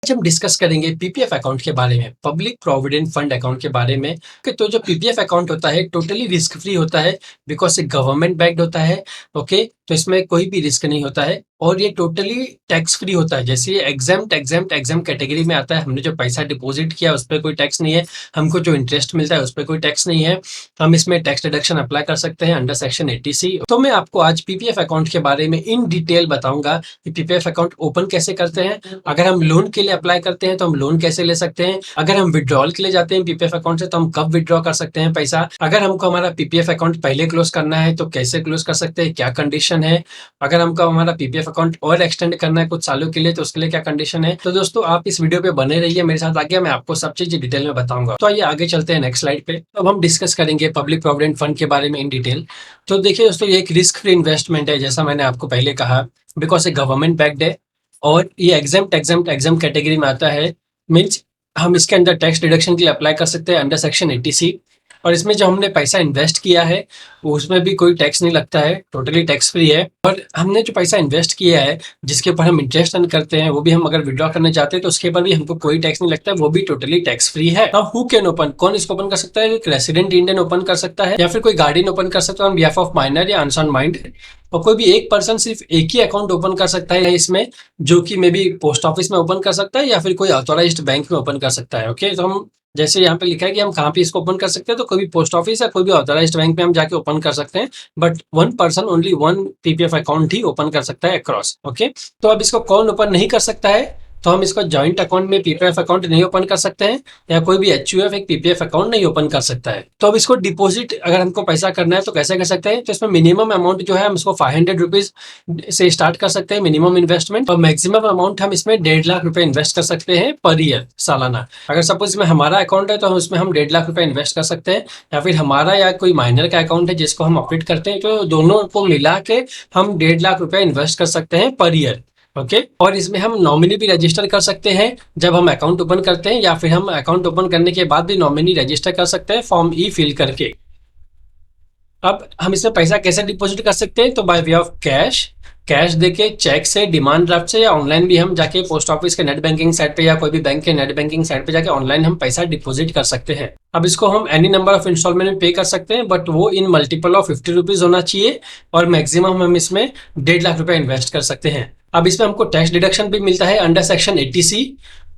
आज हम डिस्कस करेंगे पीपीएफ अकाउंट के बारे में, पब्लिक प्रोविडेंट फंड अकाउंट के बारे में। तो जो पीपीएफ अकाउंट होता है टोटली रिस्क फ्री होता है, बिकॉज ये गवर्नमेंट बैक्ड होता है। ओके, तो इसमें कोई भी रिस्क नहीं होता है और ये टोटली टैक्स फ्री होता है। जैसे ये एग्जाम कैटेगरी में आता है। हमने जो पैसा डिपॉजिट किया उस पर कोई टैक्स नहीं है, हमको जो इंटरेस्ट मिलता है उस पर कोई टैक्स नहीं है। हम इसमें टैक्स डिडक्शन अप्लाई कर सकते हैं अंडर सेक्शन 80C। तो मैं आपको आज पीपीएफ अकाउंट के बारे में इन डिटेल बताऊंगा कि पीपीएफ अकाउंट ओपन कैसे करते हैं। अगर हम लोन के लिए अप्लाई करते हैं तो हम लोन कैसे ले सकते हैं। अगर हम विड्रॉल के लिए जाते हैं पीपीएफ अकाउंट से तो हम कब विड्रॉ कर सकते हैं पैसा। अगर हमको हमारा पीपीएफ अकाउंट पहले क्लोज करना है तो कैसे क्लोज कर सकते हैं, क्या कंडीशन है। अगर हमको हमारा पीपीएफ अकाउंट और एक्सटेंड करना है कुछ सालों के लिए तो उसके लिए क्या कंडीशन है। तो दोस्तों आप इस वीडियो पे बने रहिए मेरे साथ, आगे मैं आपको सब चीज डिटेल में बताऊंगा। तो आइए आगे चलते हैं नेक्स्ट स्लाइड पे। अब हम डिस्कस करेंगे पब्लिक प्रोविडेंट फंड के बारे में इन डिटेल। तो देखिए दोस्तों, ये एक रिस्क फ्री इन्वेस्टमेंट है, जैसा मैंने आपको पहले कहा, बिकॉज ये गवर्नमेंट बैक्ड है और ये एग्जाम कैटेगरी में आता है। मीन्स हम इसके अंदर टैक्स डिडक्शन के लिए अप्लाई कर सकते हैं अंडर सेक्शन 80C। और इसमें जो हमने पैसा इन्वेस्ट किया है वो उसमें भी कोई टैक्स नहीं लगता है, टोटली टैक्स फ्री है। और हमने जो पैसा इन्वेस्ट किया है जिसके ऊपर हम इंटरेस्ट अर्न करते हैं वो भी हम अगर विड्रॉ करने चाहते हैं तो उसके ऊपर भी हमको कोई टैक्स नहीं लगता है, वो भी टोटली टैक्स फ्री है। अब हु कैन ओपन, कौन इसको ओपन कर सकता है। एक रेसिडेंट इंडियन ओपन कर सकता है या फिर कोई गार्डियन ओपन कर सकता है ऑन बिहाफ ऑफ माइनर या अनसाउंड माइंड। और कोई भी एक पर्सन सिर्फ एक ही अकाउंट ओपन कर सकता है इसमें, जो कि मे बी पोस्ट ऑफिस में ओपन कर सकता है या फिर कोई ऑथोराइज्ड बैंक में ओपन कर सकता है। ओके, तो हम जैसे यहाँ पे लिखा है कि हम कहाँ पे इसको ओपन कर सकते हैं, तो कोई भी पोस्ट ऑफिस या कोई भी ऑथराइज्ड बैंक में हम जाके ओपन कर सकते हैं। But one person only one PPF account he open कर सकता है अक्रॉस। ओके, तो अब इसको कौन ओपन नहीं कर सकता है, तो हम इसको जॉइंट अकाउंट में पीपीएफ अकाउंट नहीं ओपन कर सकते हैं या कोई भी एचयूएफ एक पीपीएफ अकाउंट नहीं ओपन कर सकता है। तो अब इसको डिपॉजिट अगर हमको पैसा करना है तो कैसे कर सकते हैं। तो इसमें मिनिमम अमाउंट जो है हम इसको 500 रुपीज से स्टार्ट कर सकते हैं मिनिमम इन्वेस्टमेंट, और मैक्सिमम अमाउंट हम इसमें 1.5 लाख रुपए इन्वेस्ट कर सकते हैं पर ईयर, सालाना। अगर सपोज इसमें हमारा अकाउंट है तो हम उसमें हम 1.5 लाख रुपए इन्वेस्ट कर सकते हैं, या फिर हमारा या कोई माइनर का अकाउंट है जिसको हम ऑपरेट करते हैं, तो दोनों को मिला के हम 1.5 लाख रुपए इन्वेस्ट कर सकते हैं पर ईयर। ओके, और इसमें हम नॉमिनी भी रजिस्टर कर सकते हैं जब हम अकाउंट ओपन करते हैं, या फिर हम अकाउंट ओपन करने के बाद भी नॉमिनी रजिस्टर कर सकते हैं फॉर्म ई फिल करके। अब हम इसमें पैसा कैसे डिपॉजिट कर सकते हैं, तो by way of cash, cash देके, चेक से, डिमांड ड्राफ्ट से, या ऑनलाइन भी हम जाके पोस्ट ऑफिस के नेट बैंकिंग साइट पे या कोई भी बैंक के नेट बैंकिंग साइट पे जाके ऑनलाइन हम पैसा डिपॉजिट कर सकते हैं। अब इसको हम एनी नंबर ऑफ इंस्टॉलमेंट में पे कर सकते हैं, बट वो इन मल्टीपल ऑफ 50 रुपीज होना चाहिए, और मैक्सिमम हम इसमें 1.5 लाख रुपए इन्वेस्ट कर सकते हैं। अब इसमें हमको टैक्स डिडक्शन भी मिलता है अंडर सेक्शन 80C,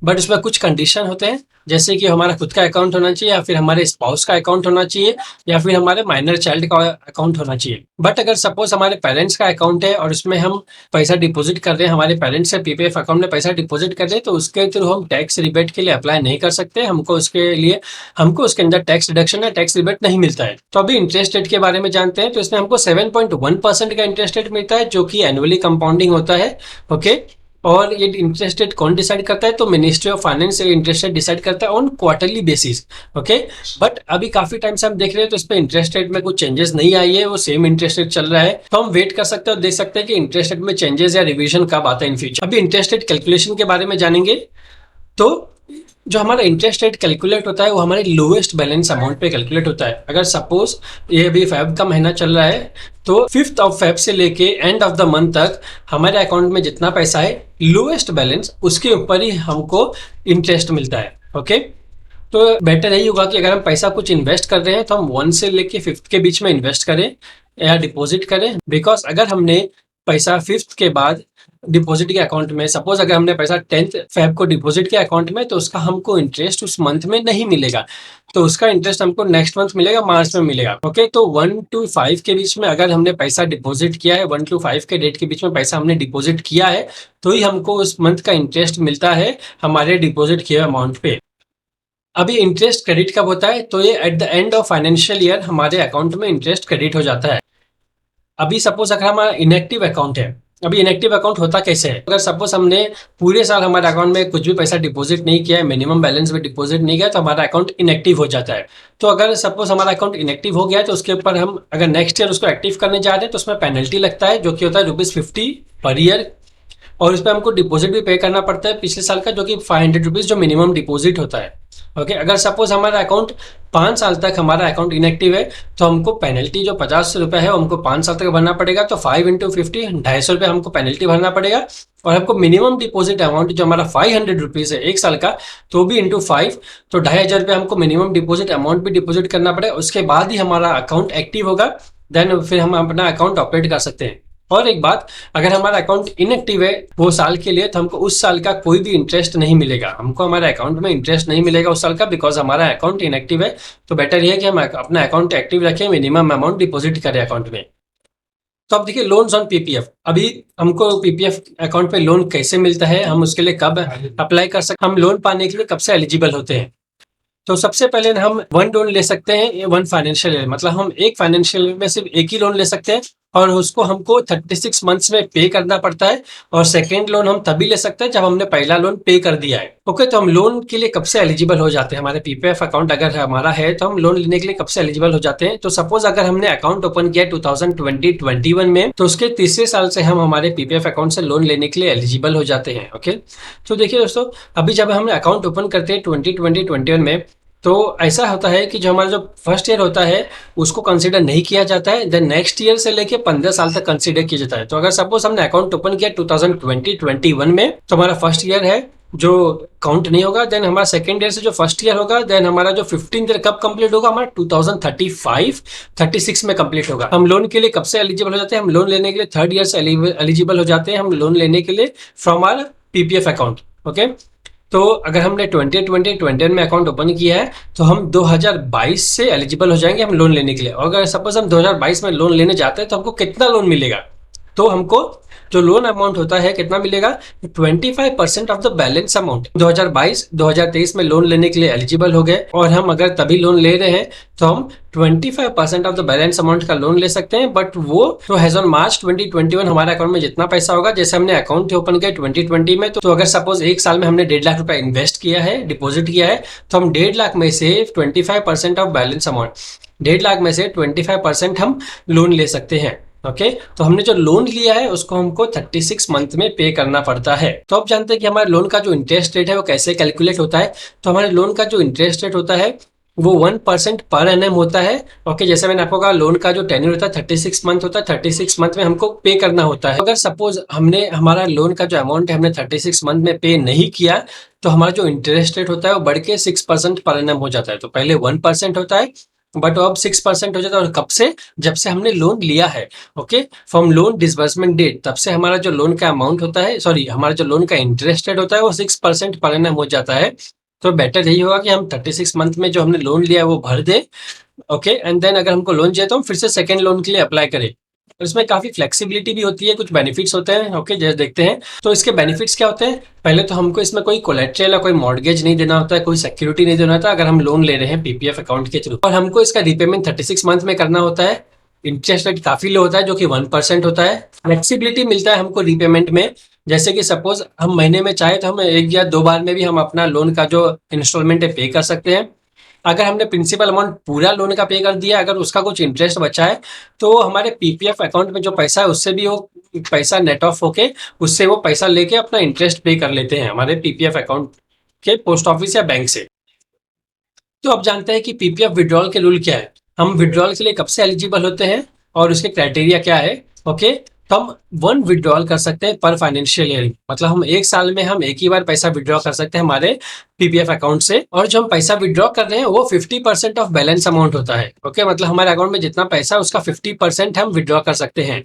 बट उसमें कुछ कंडीशन होते हैं, जैसे कि हमारा खुद का अकाउंट होना चाहिए, या फिर हमारे स्पाउस का अकाउंट होना चाहिए, या फिर हमारे माइनर चाइल्ड का अकाउंट होना चाहिए। बट अगर सपोज हमारे पेरेंट्स का अकाउंट है और उसमें हम पैसा डिपॉजिट कर रहे हैं, हमारे पेरेंट्स से पीपीएफ अकाउंट में पैसा डिपॉजिट कर रहे हैं, तो उसके थ्रू हम टैक्स रिबेट के लिए अप्लाई नहीं कर सकते। हमको उसके अंदर टैक्स डिडक्शन या टैक्स रिबेट नहीं मिलता है। तो अभी इंटरेस्ट रेट के बारे में जानते हैं। तो इसमें हमको 7.1% का इंटरेस्ट रेट मिलता है, जो कि एनुअली कंपाउंडिंग होता है। ओके, और ये इंटरेस्ट रेट कौन डिसाइड करता है, तो ministry of finance interest rate decide करता है on quarterly basis. Okay, but अभी काफी टाइम से हम देख रहे हैं तो इस पे इंटरेस्ट रेट में कुछ चेंजेस नहीं आई है, वो सेम इंटरेस्ट रेट चल रहा है। तो हम वेट कर सकते हैं और देख सकते हैं कि इंटरेस्ट रेट में चेंजेस या रिविजन कब आता है इन फ्यूचर। अभी इंटरेस्ट रेट कैलकुलेशन के बारे में जानेंगे। तो जो हमारा इंटरेस्ट रेट कैलकुलेट होता है वो हमारे लोएस्ट बैलेंस अमाउंट पे कैलकुलेट होता है। अगर सपोज ये अभी फेब का महीना चल रहा है तो 5th ऑफ फेब से लेके एंड ऑफ द मंथ तक हमारे अकाउंट में जितना पैसा है लोएस्ट बैलेंस उसके ऊपर ही हमको इंटरेस्ट मिलता है। ओके, तो बेटर यही होगा कि अगर हम पैसा कुछ इन्वेस्ट कर रहे हैं तो हम 1 से लेके 5th के बीच में इन्वेस्ट करें या डिपॉजिट करें, बिकॉज अगर हमने पैसा 5th के बाद डिपॉजिट के अकाउंट में, सपोज अगर हमने पैसा 10th फेब को डिपॉजिट के अकाउंट में, तो उसका हमको इंटरेस्ट उस मंथ में नहीं मिलेगा, तो उसका इंटरेस्ट हमको नेक्स्ट मंथ मिलेगा, मार्च में मिलेगा। ओके, तो 1 to 5 के बीच में अगर हमने पैसा डिपॉजिट किया है, 1 to 5 के डेट के बीच में पैसा हमने डिपॉजिट किया है, तो ही हमको उस मंथ का इंटरेस्ट मिलता है हमारे डिपॉजिट किए अमाउंट पे। अभी इंटरेस्ट क्रेडिट कब होता है, तो ये at the end of financial year हमारे अकाउंट में इंटरेस्ट क्रेडिट हो जाता है। अभी सपोज अगर हमारा इनएक्टिव अकाउंट है, अभी इनएक्टिव अकाउंट होता कैसे है, अगर सपोज हमने पूरे साल हमारे अकाउंट में कुछ भी पैसा डिपॉजिट नहीं किया है, मिनिमम बैलेंस में डिपॉजिट नहीं किया, तो हमारा अकाउंट इनएक्टिव हो जाता है। तो अगर सपोज हमारा अकाउंट इनएक्टिव हो गया है तो उसके ऊपर हम अगर नेक्स्ट ईयर उसको एक्टिव करने जा रहे हैं तो उसमें पेनल्टी लगता है, जो कि होता है ₹50 पर ईयर, और उस पर हमको डिपॉजिट भी पे करना पड़ता है पिछले साल का, जो कि 500 रुपीज जो मिनिमम डिपॉजिट होता है। ओके, अगर सपोज हमारा अकाउंट 5 साल तक हमारा अकाउंट इनएक्टिव है तो हमको पेनल्टी जो 50 रुपये है वो हमको 5 साल तक भरना पड़ेगा। तो 5 × 50 250 रुपये हमको पेनल्टी भरना पड़ेगा। और हमको मिनिमम डिपॉजिट अमाउंट जो हमारा 500 रुपीज़ है 1 साल का, तो भी ×5, तो 2500 रुपये हमको मिनिमम डिपॉजिट अमाउंट भी डिपॉजिट करना पड़ेगा। उसके बाद ही हमारा अकाउंट एक्टिव होगा, देन फिर हम अपना अकाउंट ऑपरेट कर सकते हैं। और एक बात, अगर हमारा अकाउंट इनएक्टिव है वो साल के लिए, तो हमको उस साल का कोई भी इंटरेस्ट नहीं मिलेगा। हमको हमारे अकाउंट में इंटरेस्ट नहीं मिलेगा उस साल का, बिकॉज हमारा अकाउंट इनएक्टिव है। तो बेटर ये है कि हम अपना अकाउंट एक्टिव रखें, मिनिमम अमाउंट डिपॉजिट करें अकाउंट में। तो अब देखिए, लोन्स ऑन पीपीएफ। अभी हमको पीपीएफ अकाउंट पे लोन कैसे मिलता है, हम उसके लिए कब अप्लाई कर सकते, हम लोन पाने के लिए कब से एलिजिबल होते हैं। तो सबसे पहले हम वन लोन ले सकते हैं, वन फाइनेंशियल ईयर, मतलब हम एक फाइनेंशियल ईयर में सिर्फ एक ही लोन ले सकते हैं, और उसको हमको 36 मंथ्स में पे करना पड़ता है। और सेकेंड लोन हम तभी ले सकते हैं जब हमने पहला लोन पे कर दिया है। ओके, तो हम लोन के लिए कब से एलिजिबल हो जाते हैं, हमारे पीपीएफ अकाउंट अगर हमारा है तो हम लोन लेने के लिए कब से एलिजिबल हो जाते हैं। तो सपोज अगर हमने अकाउंट ओपन किया 2020-21 में, तो उसके तीसरे साल से हम हमारे पीपीएफ अकाउंट से लोन लेने के लिए एलिजिबल हो जाते हैं। ओके, तो देखिए दोस्तों, अभी जब हम अकाउंट ओपन करते हैं 2020-21 में, तो ऐसा होता है कि जो हमारा जो फर्स्ट ईयर होता है उसको कंसीडर नहीं किया जाता है, देन नेक्स्ट ईयर से लेके 15 साल तक कंसीडर किया जाता है। तो अगर सपोज हमने अकाउंट ओपन किया 2020-21 में, तो हमारा फर्स्ट ईयर है जो काउंट नहीं होगा। देन हमारा सेकेंड ईयर से जो फर्स्ट ईयर होगा, देन हमारा जो 15th ईयर कब कंप्लीट होगा, हमारा 2035-36 में कंप्लीट होगा। हम लोन के लिए कब से एलिजिबल हो जाते हैं, हम लोन लेने के लिए थर्ड ईयर से एलिजिबल हो जाते हैं, हम लोन लेने के लिए from our PPF account. Okay, तो अगर हमने 2020-21 में अकाउंट ओपन किया है तो हम 2022 से एलिजिबल हो जाएंगे हम लोन लेने के लिए। और अगर सपोज हम 2022 में लोन लेने जाते हैं तो हमको कितना लोन मिलेगा, तो हमको जो लोन अमाउंट होता है कितना मिलेगा, 25% ऑफ द बैलेंस अमाउंट। 2022-2023 में लोन लेने के लिए एलिजिबल हो गए, और हम अगर तभी लोन ले रहे हैं तो हम 25% ऑफ द बैलेंस अमाउंट का लोन ले सकते हैं। बट वो तो एज ऑन मार्च 2021 हमारे अकाउंट में जितना पैसा होगा, जैसे हमने अकाउंट ओपन किया 2020 में, तो अगर सपोज एक साल में हमने 1.5 लाख रुपए इन्वेस्ट किया है, डिपॉजिट किया है, तो हम 1.5 लाख में से 25% ऑफ बैलेंस अमाउंट, 1.5 लाख में से 25% हम लोन ले सकते हैं। ओके, तो हमने जो लोन लिया है उसको हमको 36 मंथ में पे करना पड़ता है। तो आप जानते हैं कि हमारे लोन का जो इंटरेस्ट रेट है वो कैसे कैलकुलेट होता है। तो हमारे लोन का जो इंटरेस्ट रेट होता है वो 1% पर एनएम होता है। ओके, जैसे मैंने आपको कहा लोन का जो टेन्योर होता है 36 मंथ होता है, 36 मंथ में हमको पे करना होता है। अगर सपोज हमने हमारा लोन का जो अमाउंट है हमने 36 मंथ में पे नहीं किया, तो हमारा जो इंटरेस्ट रेट होता है वो बढ़ के 6% पर एनएम हो जाता है। तो पहले 1% होता है, बट अब 6% हो जाता है। और कब से, जब से हमने लोन लिया है। Okay, from loan disbursement date, तब से हमारा जो लोन का अमाउंट होता है, सॉरी हमारा जो लोन का इंटरेस्ट रेट होता है वो 6% पर एनम हो जाता है। तो बेटर यही होगा कि हम 36 मंथ में जो हमने लोन लिया है वो भर दे। ओके, एंड देन अगर हमको लोन चाहिए तो हम फिर से सेकेंड लोन के लिए अप्लाई करें। और इसमें काफी फ्लेक्सिबिलिटी भी होती है, कुछ बेनिफिट्स होते हैं। ओके, जैसे देखते हैं तो इसके बेनिफिट्स क्या होते हैं। पहले तो हमको इसमें कोई कोलेट्रल या कोई मॉर्गेज नहीं देना होता है, कोई सिक्योरिटी नहीं देना होता अगर हम लोन ले रहे हैं पीपीएफ अकाउंट के थ्रू। और हमको इसका रिपेमेंट 36 मंथ में करना होता है। इंटरेस्ट रेट काफी लो होता है जो कि 1% होता है। फ्लेक्सिबिलिटी मिलता है हमको रिपेमेंट में, जैसे कि सपोज हम महीने में चाहे तो हम 1 या 2 बार में भी हम अपना लोन का जो इंस्टॉलमेंट है पे कर सकते हैं। अगर हमने प्रिंसिपल अमाउंट पूरा लोन का पे कर दिया, अगर उसका कुछ इंटरेस्ट बचा है, तो हमारे पीपीएफ अकाउंट में जो पैसा है उससे भी वो पैसा नेट ऑफ होके उससे वो पैसा लेके अपना इंटरेस्ट पे कर लेते हैं हमारे पीपीएफ अकाउंट के पोस्ट ऑफिस या बैंक से। तो अब जानते हैं कि पीपीएफ विड्रॉल के रूल क्या है, हम विड्रॉल के लिए कब से एलिजिबल होते हैं और उसके क्राइटेरिया क्या है। ओके, तो हम 1 विड्रॉल कर सकते हैं पर फाइनेंशियल ईयर, मतलब हम एक साल में हम एक ही बार पैसा विड्रॉ कर सकते हैं हमारे पीपीएफ अकाउंट से। और जो हम पैसा विड्रॉ कर रहे हैं वो 50% ऑफ बैलेंस अमाउंट होता है। ओके, मतलब हमारे अकाउंट में जितना पैसा है उसका 50% हम विड्रॉ कर सकते हैं।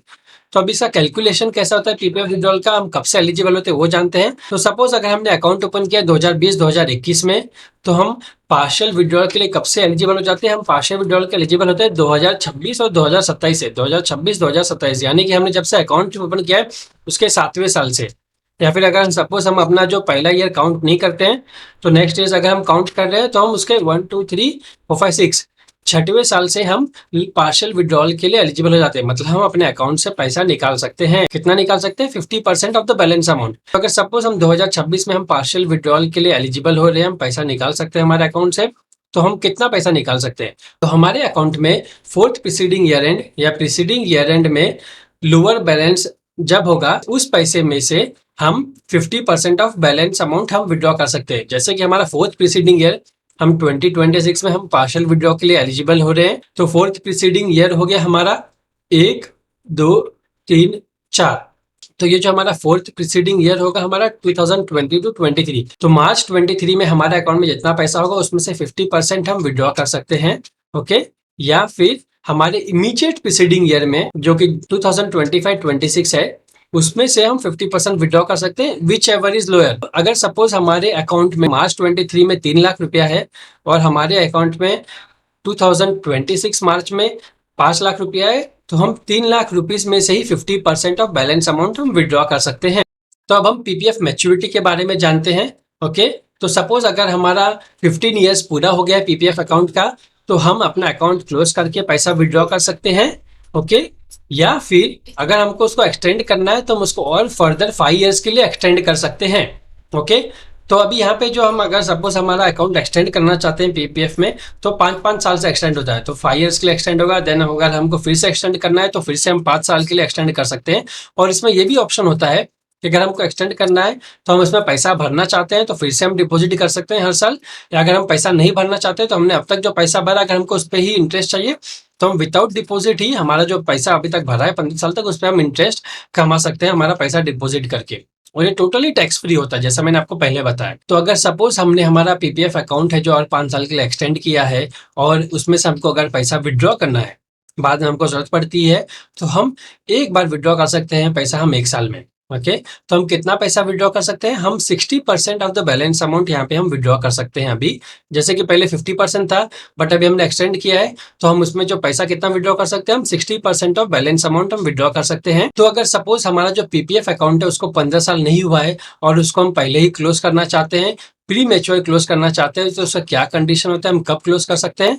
तो अभी इसका कैलकुलेशन कैसा होता है पीपीएफ विड्रॉल का, हम कब से एलिजिबल होते हैं वो जानते हैं। तो सपोज अगर हमने अकाउंट ओपन किया 2020-2021 में, तो हम पार्शियल विड्रॉल के लिए कब से एलिजिबल हो जाते हैं, हम पार्शियल विड्रॉल के एलिजिबल होते हैं 2026 और 2027 से। 2026-2027 यानी कि हमने जब से अकाउंट ओपन किया है उसके 7वें साल से। या फिर अगर सपोज हम अपना जो पहला ईयर काउंट नहीं करते हैं, तो नेक्स्ट ईयर अगर हम काउंट कर रहे हैं तो हम उसके 1 2 3 4 5 6 6वें साल से हम पार्शियल विड्रॉल के लिए एलिजिबल हो जाते हैं। मतलब हम अपने अकाउंट से पैसा निकाल सकते हैं। कितना निकाल सकते हैं, 50% ऑफ द बैलेंस अमाउंट। अगर सपोज हम 2026 में हम पार्शियल विड्रॉल के लिए एलिजिबल हो रहे हैं, हम पैसा निकाल सकते हैं हमारे अकाउंट से, तो हम कितना पैसा निकाल सकते हैं। तो हमारे अकाउंट में 4th प्रीसीडिंग ईयर एंड या प्रीसीडिंग ईयर एंड में लोअर बैलेंस जब होगा, उस पैसे में से हम 50% ऑफ बैलेंस अमाउंट हम विड्रॉ कर सकते हैं। जैसे कि हमारा 4th प्रीसीडिंग ईयर हम 2026 में हम पार्शियल विड्रॉ के लिए एलिजिबल हो रहे हैं। तो फोर्थ प्रीसीडिंग ईयर हो गया हमारा 1, 2, 3, 4। तो ये जो हमारा फोर्थ प्रीसीडिंग ईयर होगा हमारा 2020 टू 23। तो मार्च 23 में हमारे अकाउंट में जितना पैसा होगा उसमें से 50% हम विड्रॉ कर सकते हैं। ओके, या फिर हमारे इमीडिएट प्रीसीडिंग ईयर में जो कि 2025-26 है उसमें से हम 50% विड्रॉ कर सकते हैं, विच एवर इज लोअर। अगर सपोज हमारे अकाउंट में मार्च 23 में 3 लाख रुपया है और हमारे अकाउंट में 2026 मार्च में 5 लाख रुपया है, तो हम 3 लाख रुपीज में से ही 50% ऑफ बैलेंस अमाउंट हम विड्रॉ कर सकते हैं। तो अब हम पीपीएफ मैच्योरिटी के बारे में जानते हैं। ओके, तो सपोज अगर हमारा 15 ईयर्स पूरा हो गया है पीपीएफ अकाउंट का, तो हम अपना अकाउंट क्लोज करके पैसा विड्रॉ कर सकते हैं। ओके, या फिर अगर हमको उसको एक्सटेंड करना है तो हम उसको और फर्दर 5 ईयर्स के लिए एक्सटेंड कर सकते हैं। ओके, तो अभी यहाँ पे जो हम अगर सपोज हमारा अकाउंट एक्सटेंड करना चाहते हैं पीपीएफ में, तो 5-5 साल से एक्सटेंड होता है, तो 5 ईयर्स के लिए एक्सटेंड होगा। देन अगर हमको फिर से एक्सटेंड करना है तो फिर से हम 5 साल के लिए एक्सटेंड कर सकते हैं। और इसमें ये भी ऑप्शन होता है कि अगर हमको एक्सटेंड करना है तो हम इसमें पैसा भरना चाहते हैं तो फिर से हम डिपॉजिट कर सकते हैं हर साल, या अगर हम पैसा नहीं भरना चाहते तो हमने अब तक जो पैसा भरा अगर हमको उस पर ही इंटरेस्ट चाहिए तो हम विदाउट डिपॉजिट ही हमारा जो पैसा अभी तक भरा है 15 साल तक उस पर हम इंटरेस्ट कमा सकते हैं हमारा पैसा डिपॉजिट करके। और ये टोटली टैक्स फ्री होता है जैसा मैंने आपको पहले बताया। तो अगर सपोज हमने हमारा पीपीएफ अकाउंट है जो और 5 साल के लिए एक्सटेंड किया है और उसमें से हमको अगर पैसा विड्रॉ करना है, बाद में हमको जरूरत पड़ती है, तो हम एक बार विड्रॉ कर सकते हैं पैसा हम 1 साल में। ओके, तो हम कितना पैसा विड्रॉ कर सकते हैं? हम 60% ऑफ द बैलेंस अमाउंट यहाँ पे हम विड्रॉ कर सकते हैं अभी। जैसे कि पहले 50% था, बट अभी हमने एक्सटेंड किया है, तो हम उसमें जो पैसा कितना विड्रॉ कर सकते हैं? हम 60% ऑफ बैलेंस अमाउंट हम विड्रॉ कर सकते हैं। तो अगर सपोज हमारा जो पीपीएफ अकाउंट है उसको 15 साल नहीं हुआ है और उसको हम पहले ही क्लोज करना चाहते हैं, प्री मैच्योर क्लोज करना चाहते हैं, तो उसका क्या कंडीशन होता है, हम कब क्लोज कर सकते हैं?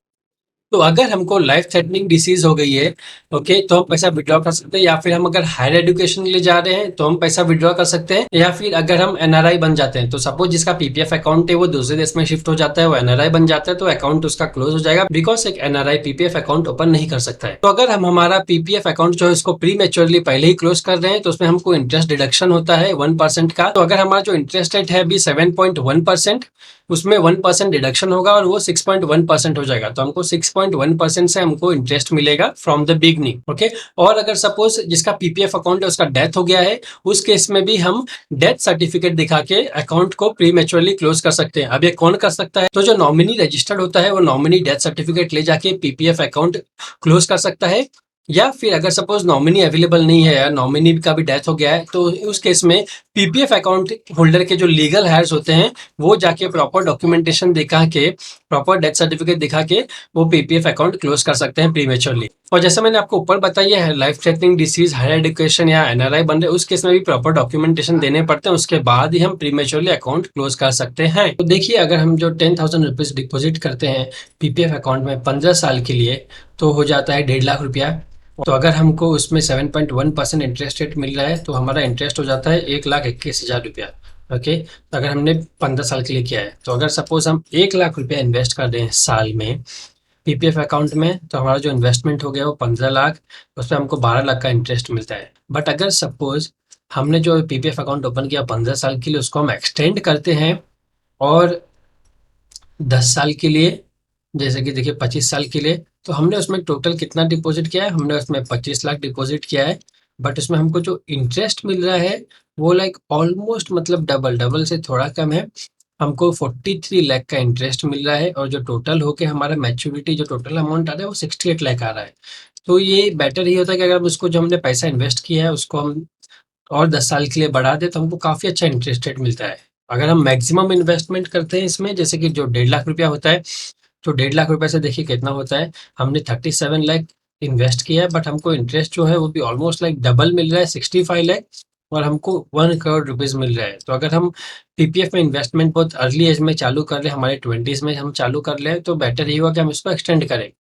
तो अगर हमको लाइफ थ्रेटनिंग डिसीज हो गई है, ओके, तो हम पैसा विड्रॉ कर सकते हैं। या फिर हम अगर हायर एजुकेशन के लिए जा रहे हैं तो हम पैसा विड्रॉ कर सकते हैं। या फिर अगर हम एनआरआई बन जाते हैं, तो सपोज जिसका पीपीएफ अकाउंट है वो दूसरे देश में शिफ्ट हो जाता है, वो एनआरआई बन जाता है, तो अकाउंट उसका क्लोज हो जाएगा, बिकॉज एक एनआरआई पीपीएफ अकाउंट ओपन नहीं कर सकता है। तो अगर हम हमारा पीपीएफ अकाउंट जो है उसको प्री मेच्योरली पहले ही क्लोज कर रहे हैं तो उसमें हमको इंटरेस्ट डिडक्शन होता है 1% का। तो अगर हमारा जो इंटरेस्ट रेट है अभी 7.1%, उसमें 1% डिडक्शन होगा और वो 6.1% हो जाएगा। तो हमको 6.1% से हमको इंटरेस्ट मिलेगा फ्रॉम द बिगनिंग। ओके, और अगर सपोज जिसका पीपीएफ अकाउंट है उसका डेथ हो गया है, उस केस में भी हम डेथ सर्टिफिकेट दिखा के अकाउंट को प्रीमेच्योरली क्लोज कर सकते हैं। अब ये कौन कर सकता है? तो जो नॉमिनी रजिस्टर्ड होता है वो नॉमिनी डेथ सर्टिफिकेट ले जाके पीपीएफ अकाउंट क्लोज कर सकता है। या फिर अगर सपोज नॉमिनी अवेलेबल नहीं है या नॉमिनी का भी डेथ हो गया है, तो उस केस में पीपीएफ अकाउंट होल्डर के जो लीगल हायर्स होते हैं वो जाके प्रॉपर डॉक्यूमेंटेशन दिखा के, प्रॉपर डेथ सर्टिफिकेट दिखा के वो पीपीएफ अकाउंट क्लोज कर सकते हैं प्रीमेच्योरली। और जैसे मैंने आपको ऊपर बताया है, life threatening disease, higher education या एनआरआई बन रहे, उस केस में भी प्रॉपर डॉक्यूमेंटेशन देने पड़ते हैं, उसके बाद ही हम प्रीमेच्योरली अकाउंट क्लोज कर सकते हैं। तो देखिए, अगर हम जो 10,000 रुपीज डिपोजिट करते हैं पीपीएफ अकाउंट में 15 साल के लिए, तो हो जाता है 1.5 लाख रुपया। तो अगर हमको उसमें 7.1% इंटरेस्ट रेट मिल रहा है तो हमारा इंटरेस्ट हो जाता है 1,21,000 रुपया। ओके, तो अगर हमने 15 साल के लिए किया है, तो अगर सपोज हम 1 लाख रुपया इन्वेस्ट कर रहे हैं साल में पीपीएफ अकाउंट में, तो हमारा जो इन्वेस्टमेंट हो गया वो 15 लाख, उस पर हमको 12 लाख का इंटरेस्ट मिलता है। बट अगर सपोज हमने जो पीपीएफ अकाउंट ओपन किया 15 साल के लिए, उसको हम एक्सटेंड करते हैं और 10 साल के लिए, जैसे कि देखिए 25 साल के लिए, तो हमने उसमें टोटल कितना डिपॉजिट किया है? हमने उसमें 25 लाख डिपॉजिट किया है। बट उसमें हमको जो इंटरेस्ट मिल रहा है वो लाइक ऑलमोस्ट मतलब डबल डबल से थोड़ा कम है। हमको 43 लाख का इंटरेस्ट मिल रहा है और जो टोटल होके हमारा मैच्योरिटी जो टोटल अमाउंट आ रहा है वो 68 लाख आ रहा है। तो ये बेटर ही होता है कि अगर उसको जो हमने पैसा इन्वेस्ट किया है उसको हम और 10 साल के लिए बढ़ा दें तो हमको काफ़ी अच्छा इंटरेस्ट रेट मिलता है। अगर हम मैक्सिमम इन्वेस्टमेंट करते हैं इसमें, जैसे कि जो 1.5 लाख रुपया होता है, तो 1.5 लाख रुपए से देखिए कितना होता है, हमने 37 लाख इन्वेस्ट किया है, बट हमको इंटरेस्ट जो है वो भी ऑलमोस्ट लाइक डबल मिल रहा है, 65 लाख, और हमको 1 करोड़ रुपीज मिल रहा है। तो अगर हम पीपीएफ में इन्वेस्टमेंट बहुत अर्ली एज में चालू कर लें, हमारे 20s में हम चालू कर लें, तो बेटर ये होगा कि हम इसको एक्सटेंड करें।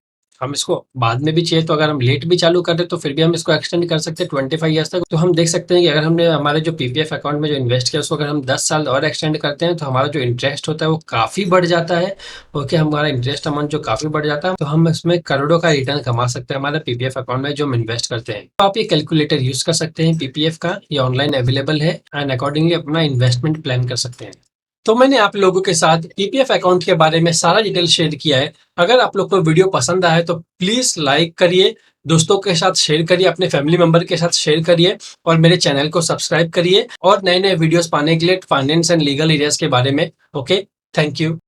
हम इसको बाद में भी चाहिए तो अगर हम लेट भी चालू कर रहे तो फिर भी हम इसको एक्सटेंड कर सकते हैं 25 ईयर्स तक। तो हम देख सकते हैं कि अगर हमने हमारे जो पीपीएफ अकाउंट में जो इन्वेस्ट किया उसको अगर हम 10 साल और एक्सटेंड करते हैं तो हमारा जो इंटरेस्ट होता है वो काफ़ी बढ़ जाता है। ओके, हमारा इंटरेस्ट अमाउंट जो काफ़ी बढ़ जाता है, तो हम इसमें करोड़ों का रिटर्न कमा सकते हैं हमारे पीपीएफ अकाउंट में जो हम इन्वेस्ट करते हैं। तो आप ये कैलकुलेटर यूज कर सकते हैं पीपीएफ का, ये ऑनलाइन अवेलेबल है, एंड अकॉर्डिंगली अपना इन्वेस्टमेंट प्लान कर सकते हैं। तो मैंने आप लोगों के साथ पीपीएफ अकाउंट के बारे में सारा डिटेल शेयर किया है। अगर आप लोग को वीडियो पसंद आया है तो प्लीज लाइक करिए, दोस्तों के साथ शेयर करिए, अपने फैमिली मेंबर के साथ शेयर करिए और मेरे चैनल को सब्सक्राइब करिए और नए नए वीडियोस पाने के लिए फाइनेंस एंड लीगल एरियाज के बारे में। Okay, thank you.